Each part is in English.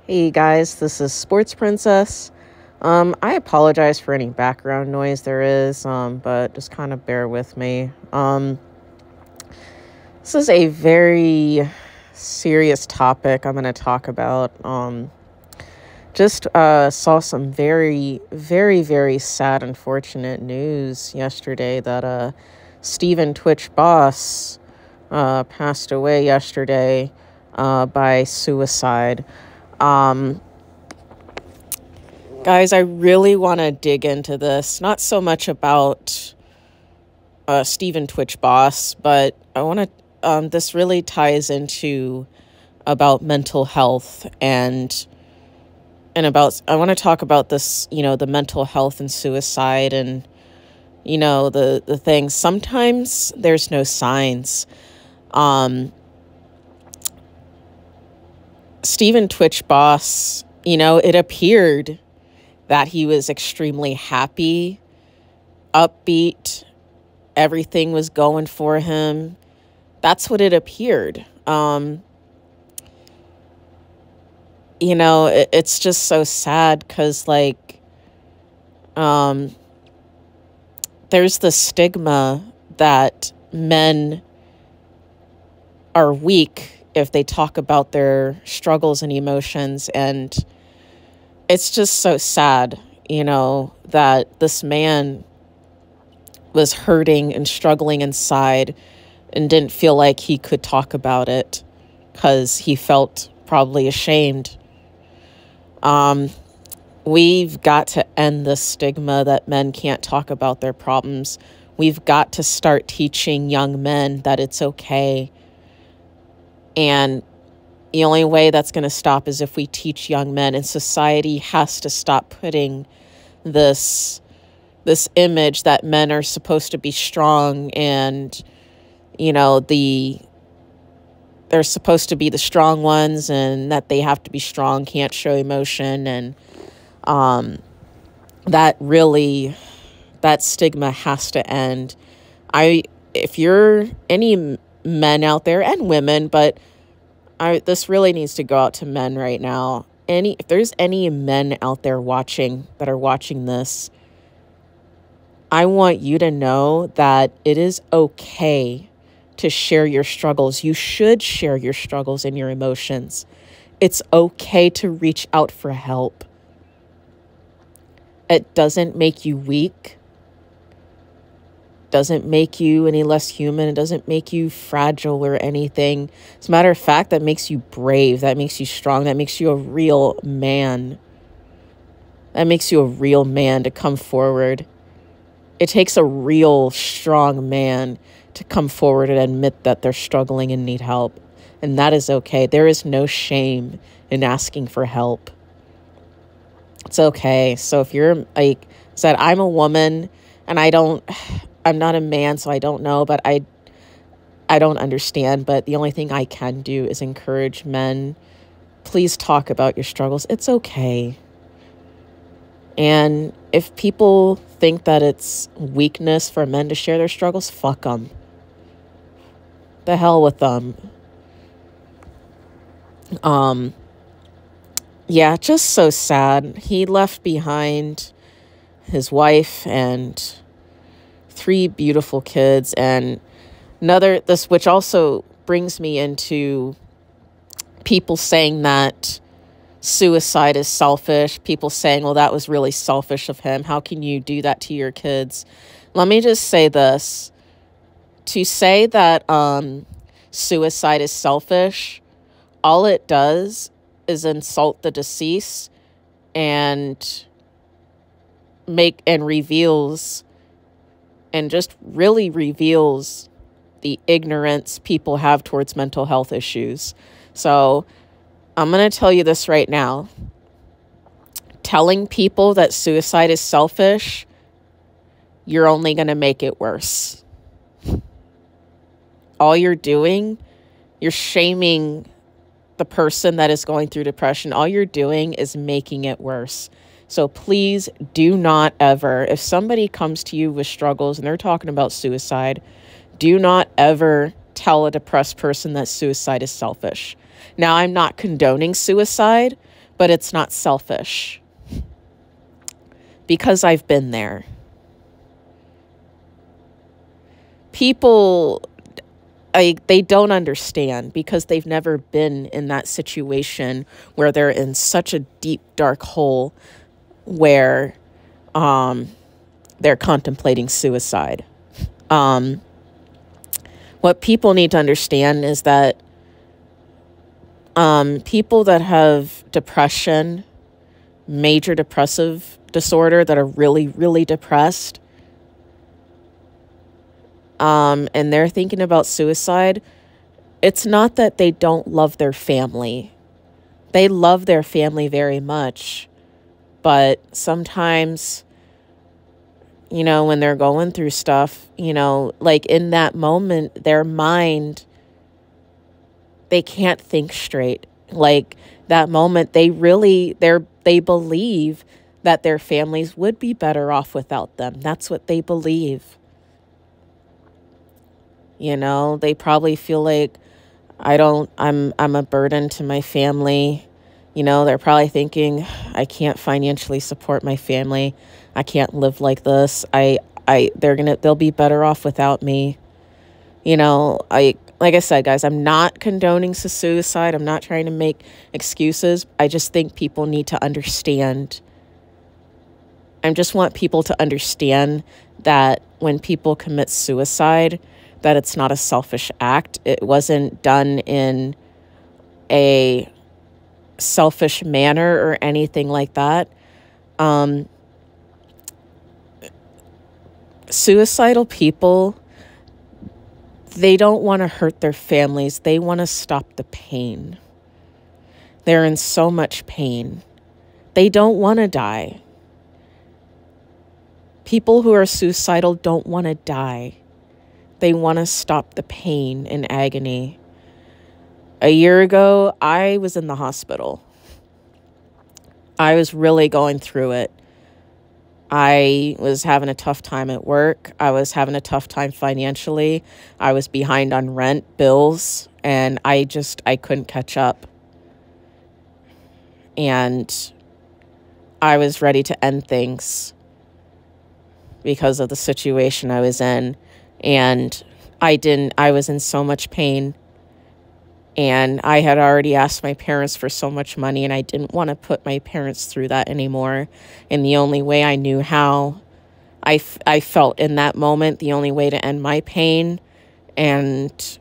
Hey guys, this is Sports Princess. I apologize for any background noise there is, but just kind of bear with me. This is a very serious topic I'm going to talk about. Just saw some very sad, unfortunate news yesterday that Stephen Twitch Boss passed away yesterday by suicide. Um, Guys, I really want to dig into this. Not so much about Stephen Twitch Boss, but I want to. This really ties into about mental health and about. I want to talk about this. The mental health and suicide, and the things. Sometimes there's no signs. Stephen Twitch Boss. It appeared that he was extremely happy, upbeat, everything was going for him. That's what it appeared. It's just so sad because, there's the stigma that men are weak if they talk about their struggles and emotions, and it's just so sad, that this man was hurting and struggling inside and didn't feel like he could talk about it because he felt probably ashamed. We've got to end the stigma that men can't talk about their problems. We've got to start teaching young men that it's okay. And the only way that's going to stop is if we teach young men, and society has to stop putting this image that men are supposed to be strong and, they're supposed to be the strong ones and that they have to be strong, can't show emotion. And that stigma has to end. If you're any men out there and women, but this really needs to go out to men right now. If there's any men out there that are watching this, I want you to know that it is okay to share your struggles. You should share your struggles and your emotions. It's okay to reach out for help. It doesn't make you weak. Doesn't make you any less human. It doesn't make you fragile or anything. As a matter of fact, that makes you brave. That makes you strong. That makes you a real man. That makes you a real man to come forward. It takes a real strong man to come forward and admit that they're struggling and need help. And that is okay. There is no shame in asking for help. It's okay. So if you're said, I'm a woman and I'm not a man, so I don't know, but I don't understand. But the only thing I can do is encourage men. Please talk about your struggles. It's okay. And if people think that it's weakness for men to share their struggles, fuck them. The hell with them. Yeah, just so sad. He left behind his wife and 3 beautiful kids, and which also brings me into people saying that suicide is selfish. People saying, well, that was really selfish of him. How can you do that to your kids? Let me just say this. To say that suicide is selfish, all it does is insult the deceased and reveals the ignorance people have towards mental health issues. So I'm going to tell you this right now. Telling people that suicide is selfish, you're only going to make it worse. All you're doing, you're shaming the person that is going through depression. All you're doing is making it worse. So please do not ever, if somebody comes to you with struggles and they're talking about suicide, do not ever tell a depressed person that suicide is selfish. Now, I'm not condoning suicide, but it's not selfish. Because I've been there. People, they don't understand because they've never been in that situation where they're in such a deep, dark hole where they're contemplating suicide. What people need to understand is that people that have depression, major depressive disorder, that are really, really depressed, and they're thinking about suicide, it's not that they don't love their family. They love their family very much. But sometimes, you know, when they're going through stuff, you know, like in that moment, their mind, they can't think straight. Like that moment, they believe that their families would be better off without them. That's what they believe. You know, they probably feel like I'm a burden to my family. You know, they're probably thinking, I can't financially support my family. I can't live like this. They'll be better off without me. You know, like I said, guys, I'm not condoning suicide. I'm not trying to make excuses. I just think people need to understand. I just want people to understand that when people commit suicide, that it's not a selfish act. It wasn't done in a selfish manner or anything like that. Suicidal people, they don't want to hurt their families. They want to stop the pain. They're in so much pain. They don't want to die. People who are suicidal don't want to die. They want to stop the pain and agony. A year ago, I was in the hospital. I was really going through it. I was having a tough time at work. I was having a tough time financially. I was behind on rent, bills, and I couldn't catch up. And I was ready to end things because of the situation I was in. And I was in so much pain. And I had already asked my parents for so much money, and I didn't want to put my parents through that anymore. And the only way I knew how, I felt in that moment, the only way to end my pain and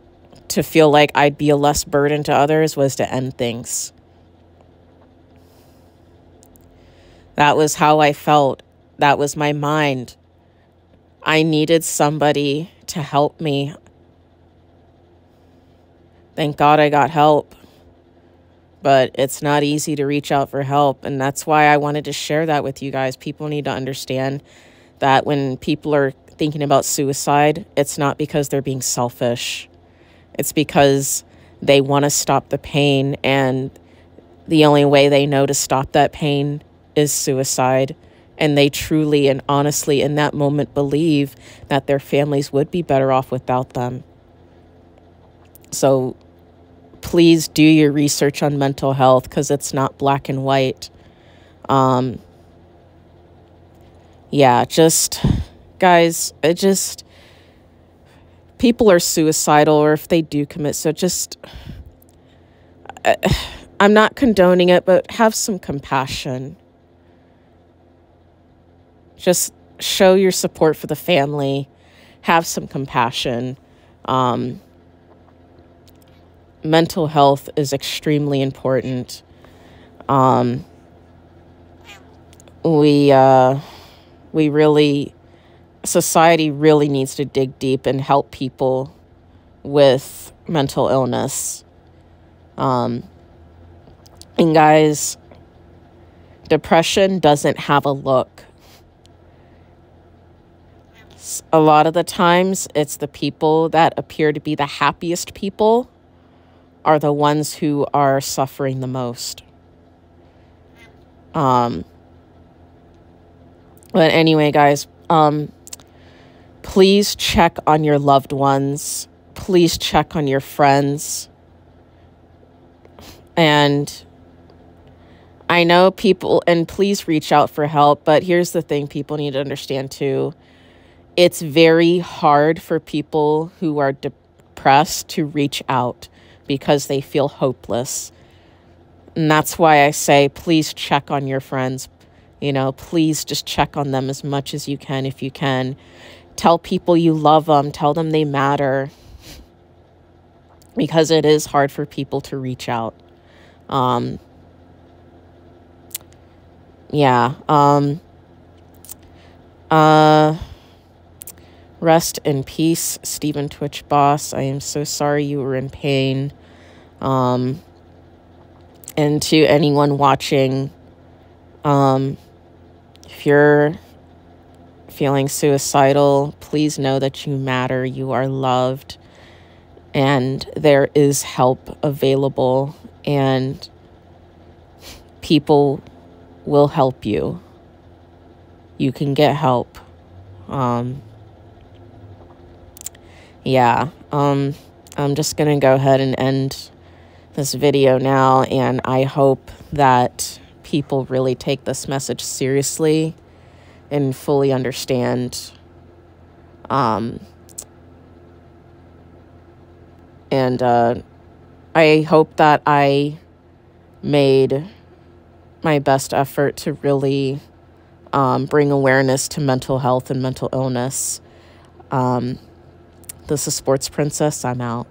to feel like I'd be a less burden to others was to end things. That was how I felt. That was my mind. I needed somebody to help me. Thank God I got help, but it's not easy to reach out for help. And that's why I wanted to share that with you guys. People need to understand that when people are thinking about suicide, it's not because they're being selfish. It's because they want to stop the pain, and the only way they know to stop that pain is suicide. And they truly and honestly in that moment believe that their families would be better off without them. So please do your research on mental health, because it's not black and white. Yeah, guys, people are suicidal, or if they do commit, so I'm not condoning it, but have some compassion. Just show your support for the family. Have some compassion. Mental health is extremely important. Society really needs to dig deep and help people with mental illness. And guys, depression doesn't have a look. A lot of the times, it's the people that appear to be the happiest people are the ones who are suffering the most. But anyway, guys, please check on your loved ones. Please check on your friends. And I know people, and please reach out for help, but here's the thing people need to understand too. It's very hard for people who are depressed to reach out because they feel hopeless. And that's why I say, please check on your friends. You know, please just check on them as much as you can if you can. Tell people you love them. Tell them they matter. Because it is hard for people to reach out. Rest in peace, Stephen Twitch Boss. I am so sorry you were in pain. And to anyone watching, if you're feeling suicidal, please know that you matter, you are loved, and there is help available, and people will help you. You can get help. I'm just going to go ahead and end this video now, and I hope that people really take this message seriously and fully understand. I hope that I made my best effort to really bring awareness to mental health and mental illness. This is Sports Princess. I'm out.